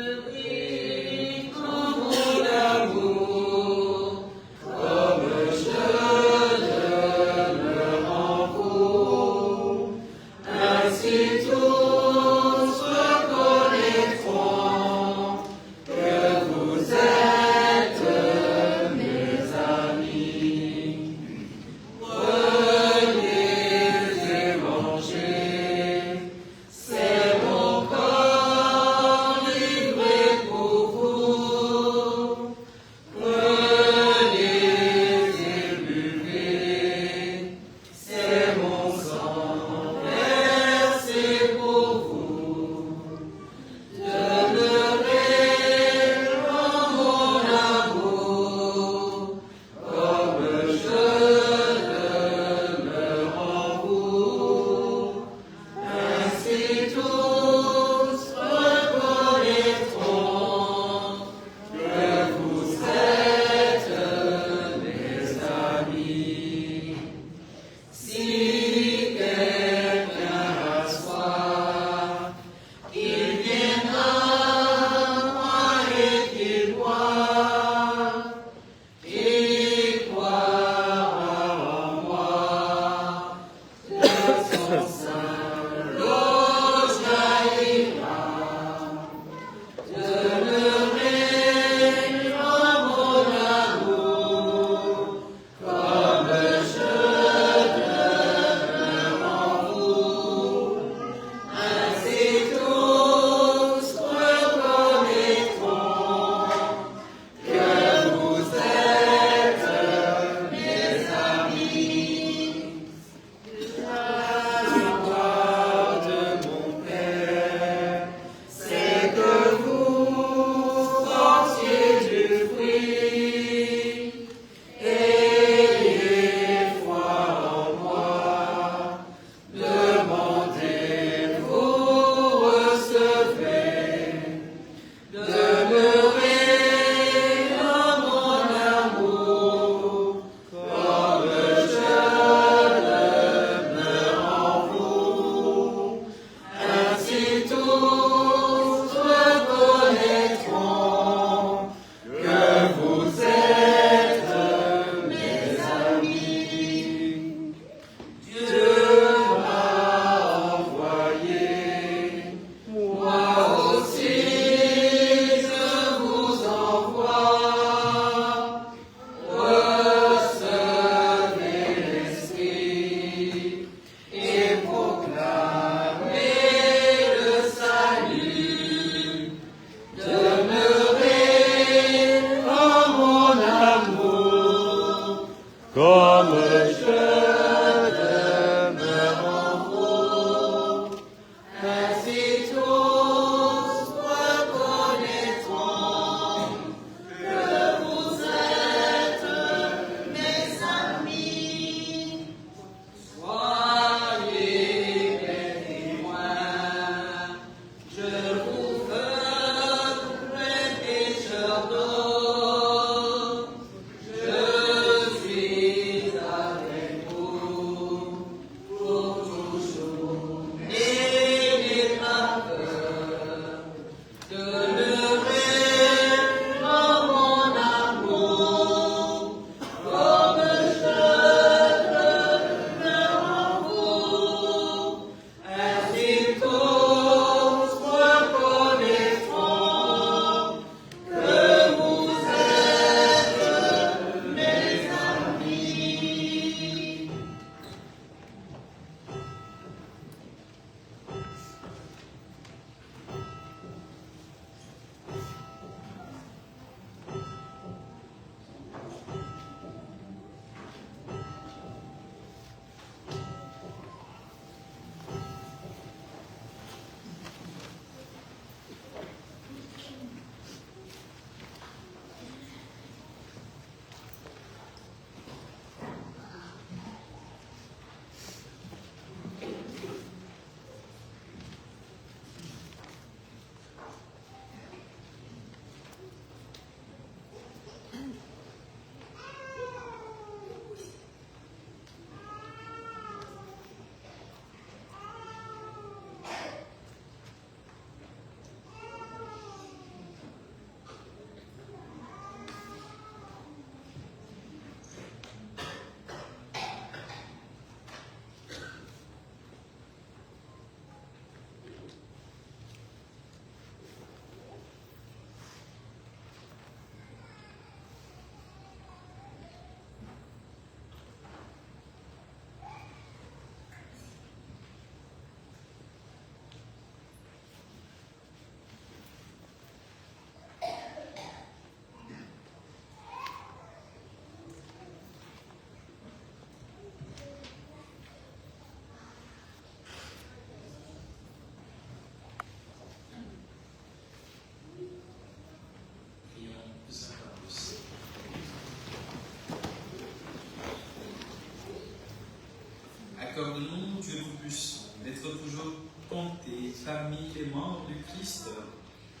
Speaker 3: Accorde-nous, Dieu Tout-Puissant, d'être toujours comptés parmi les membres du Christ,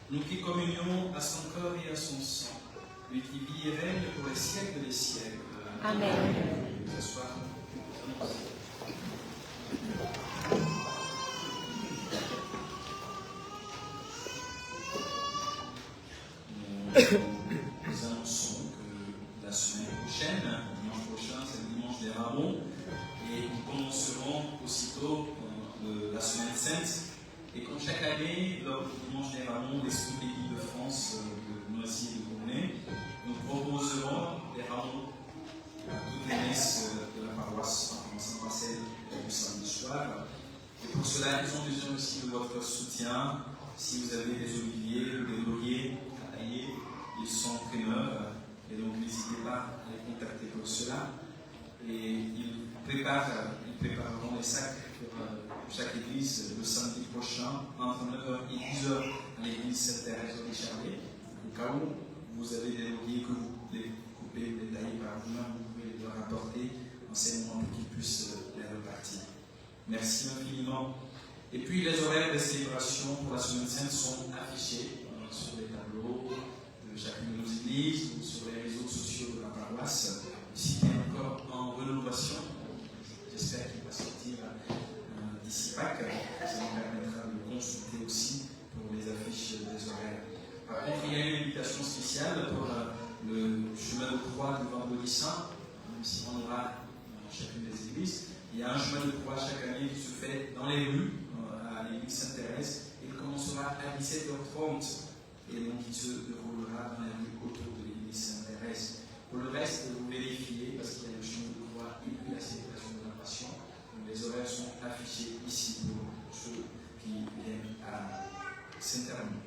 Speaker 3: nous qui communions à son corps et à son sang, lui qui vit et règne pour les siècles des siècles.
Speaker 6: Amen.
Speaker 3: Ce soir, nous annonçons que la semaine prochaine, dimanche prochain, c'est le dimanche des Rameaux, et nous commencerons aussitôt la semaine sainte. Et comme chaque année, lors du dimanche des Rameaux, les sous-équipes de France de Noisy et de Gournay, nous proposerons des rameaux à toutes les messes de la paroisse, en commençant par celle du samedi soir. Et pour cela, nous avons besoin aussi de votre soutien. Si vous avez des oliviers ou des lauriers à tailler, ils sont primeurs. Et donc, n'hésitez pas à les contacter pour cela. Et ils prépareront les sacs pour chaque église le samedi prochain, entre 9h et 10h à l'église Sainte-Thérèse de Charlet. Au cas où vous avez des lauriers que vous voulez couper ou les tailler par vous-même, vous pouvez les leur apporter en ces moments pour qu'ils puissent les repartir. Merci infiniment. Et puis les horaires des célébrations pour la semaine sainte sont affichés sur les tableaux de chacune de nos églises ou sur les réseaux sociaux de la paroisse. Ici, il est encore en rénovation. J'espère qu'il va sortir d'ici Pâques. Ça nous permettra de consulter aussi pour les affiches des horaires. Par contre, il y a une invitation spéciale pour le chemin de croix du vendredi saint, même si on aura dans chacune des églises. Il y a un chemin de croix chaque année qui se fait dans les rues, à l'église Sainte-Thérèse. Il commencera à 17h30 et donc il se déroulera dans les rues autour de l'église Sainte-Thérèse. Pour le reste, vous vérifiez parce qu'il y a le chemin de croix et puis la célébration de la Passion. Donc, les horaires sont affichés ici pour ceux qui viennent à Saint-Hermine.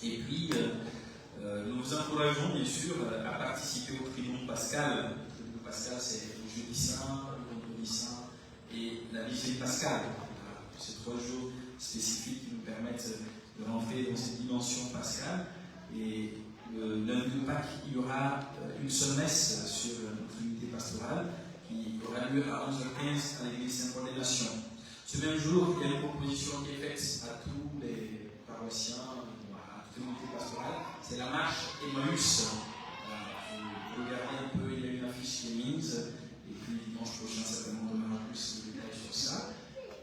Speaker 3: Et puis, nous vous encourageons bien sûr à participer au Triduum Pascal. Le Triduum Pascal, c'est le jeudi saint, le vendredi saint et la vigile pascale. Ces 3 jours spécifiques qui nous permettent de rentrer dans cette dimension pascale. Et le lundi de Pâques, il y aura une seule messe sur notre unité pastorale qui aura lieu à 11h15 à l'église Saint-Paul des Nations. Ce même jour, il y a une proposition qui est faite à tous les paroissiens, à toute l'unité pastorale. C'est la marche Emmaüs. Vous regardez un peu, il y a une affiche qui est mise. Et puis dimanche prochain, certainement, on donnera plus de détails sur ça.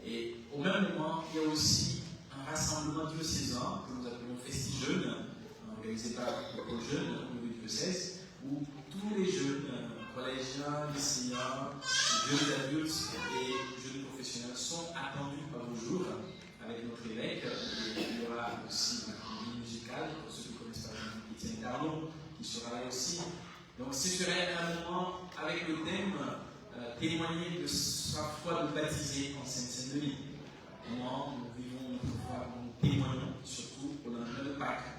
Speaker 3: Et au même moment, il y a aussi un rassemblement diocésain que nous appelons Festi-Jeunes, organisé par le pôle jeune au niveau du diocèse, où tous les jeunes, collégiens, lycéens, jeunes adultes et jeunes professionnels sont attendus par vos jours avec notre évêque. Et il y aura aussi une vie musicale, pour ceux qui connaissent par exemple Étienne Darlon, qui sera là aussi. Donc ce serait un moment avec le thème témoigner de sa foi de baptisé en Sainte-Denis. Comment nous vivons notre foi, nous témoignons, surtout au lendemain de Pâques.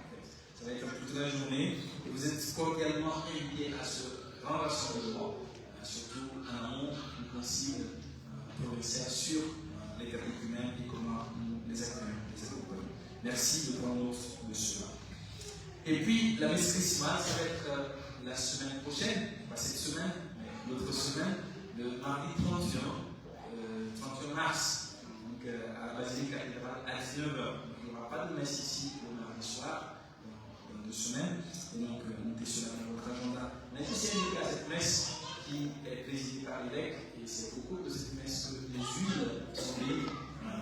Speaker 3: Ça va être toute la journée. Et vous êtes cordialement invités à ce grand rassemblement, surtout en amont du concile provincial sur les catéchumènes et comment nous les accueillons. Merci de prendre note de cela. Et puis, la messe chrismale, ça va être la semaine prochaine, pas cette semaine, mais l'autre semaine, le mardi 31 mars, donc à la basilique cathédrale à 19h. Il n'y aura pas de messe ici le mardi soir, dans 2 semaines, et donc montez cela dans votre agenda. On est aussi invité à cette messe qui est présidée par l'évêque, et c'est au cours de cette messe que les huiles sont mises,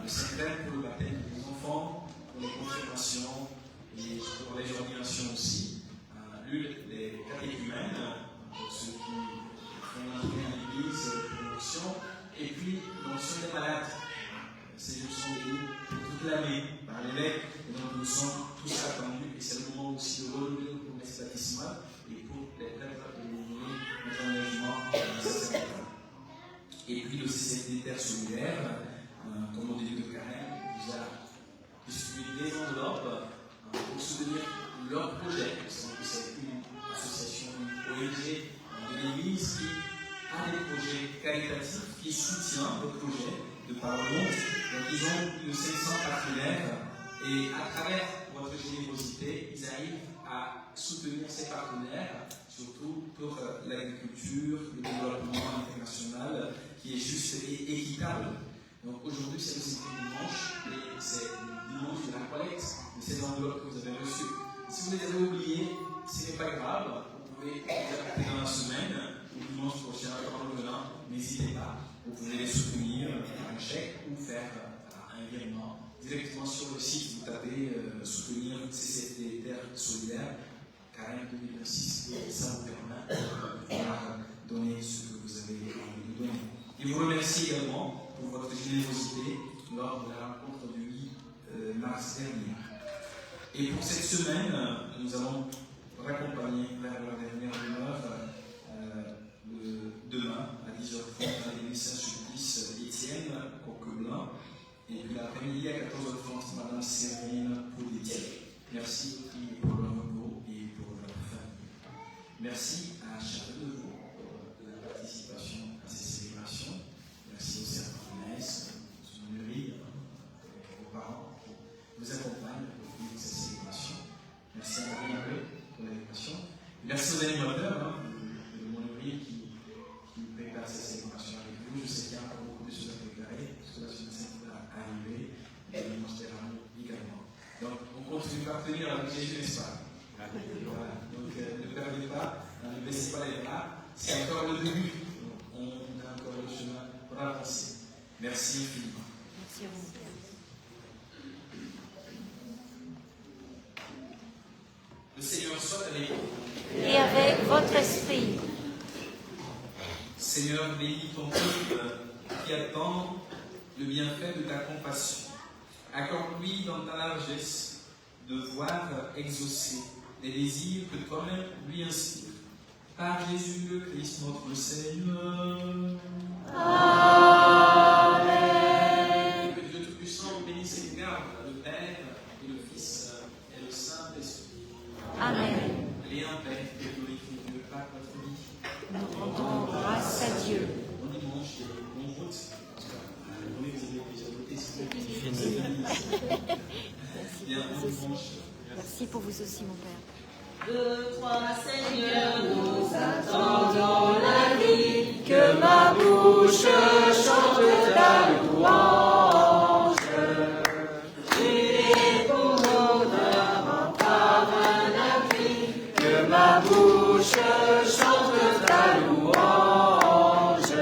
Speaker 3: le Saint-Père pour le baptême des enfants, pour les confirmations et pour les ordinations aussi. L'huile des catéchumènes, pour ceux qui font l'entrée en l'église, promotion, et puis l'onction des malades. Ces jours sont bénis pour toute l'année par l'évêque, et donc nous sommes tous attendus, et c'est le moment aussi de renouveler nos promesses baptismales et pour les prêtres de renouveler notre engagement sacerdotal. Et puis le CCD Terre solidaire, comme au début de carême, nous a distribué des enveloppes pour soutenir leur projet. C'est une association, une ONG de l'Église qui a des projets caritatifs qui soutient le projet de par le monde. Donc ils ont plus de 500 partenaires et à travers votre générosité, ils arrivent à soutenir ces partenaires, surtout pour l'agriculture, le développement international, qui est juste et équitable. Donc aujourd'hui, c'est le 5e dimanche, et c'est le dimanche de la collecte de ces enveloppes que vous avez reçues. Si vous les avez oubliées, ce n'est pas grave, vous pouvez les apporter dans la semaine, ou dimanche prochain, quand on revenant, n'hésitez pas. Vous pouvez les soutenir par un chèque ou faire un virement directement sur le site. Vous tapez soutenir CCFD Terre Solidaire, Carême 2026, et ça vous permet de pouvoir donner ce que vous avez envie de donner. Et vous remercie également pour votre générosité lors de la rencontre du 8 mars dernier. Et pour cette semaine, nous allons raccompagner vers la dernière demeure demain à 10h30 à l'église Saint-Sulpice Étienne, Coqueblanc. Et puis l'après-midi à 14h30, Madame Séverine Poudetier. Merci pour leur repos et pour leur famille. Merci à chacun de vous pour la participation à ces célébrations. Merci aux servants de messe, aux mairies, aux parents qui vous accompagnent pour vivre ces célébrations. Merci à Marie pour l'animation. Merci aux animateurs de mon mairie qui prépare ces célébrations avec vous. Je sais qu'il y a encore beaucoup de choses à préparer, parce que la semaine sainte va arriver, et le monastère également. Donc, on continue par tenir avec Jésus, n'est-ce pas? Voilà. Donc, ne perdez pas, ne baissez pas les bras, c'est encore le début. Donc, on a encore le chemin pour avancer. Merci infiniment.
Speaker 6: Merci à vous.
Speaker 3: Le Seigneur soit avec vous.
Speaker 6: Et avec votre esprit.
Speaker 3: Seigneur, bénis ton peuple qui attend le bienfait de ta compassion. Accorde-lui dans ta largesse de voir exaucer les désirs que toi-même lui inspires. Par Jésus le Christ, notre Seigneur.
Speaker 6: Amen.
Speaker 3: Que Dieu Tout-Puissant bénisse et garde le Père et le Fils et le Saint-Esprit.
Speaker 6: Amen.
Speaker 3: Allez en paix et glorifiez Dieu par votre vie.
Speaker 6: Nous rendons grâce à Dieu.
Speaker 3: Bon dimanche et bonne route. On est déjà voté, c'est bien, bon dimanche.
Speaker 6: Merci pour vous aussi, mon Père.
Speaker 2: 2, 3, Seigneur, nous attendons la vie, que ma bouche chante ta louange. Tu es pour mon âme par un appui, que ma bouche chante ta louange.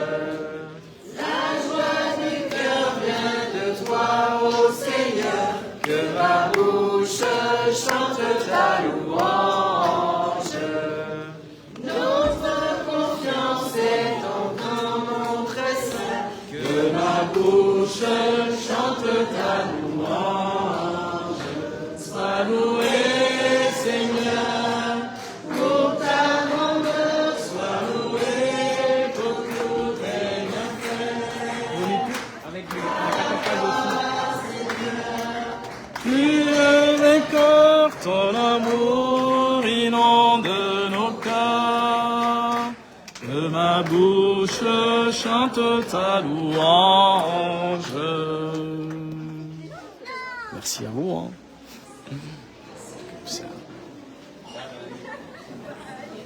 Speaker 2: La joie du cœur vient de toi, ô Seigneur, que ma bouche chante ta louange. Notre confiance est en ton nom très saint, que ma bouche chante ta louange. Sois loué, Seigneur, pour ta grandeur, sois loué pour tous tes bienfaits.
Speaker 11: Avec la
Speaker 2: Tu es vainqueur, ton amour inonde nos cœurs. Que ma bouche chante ta louange. Merci à vous.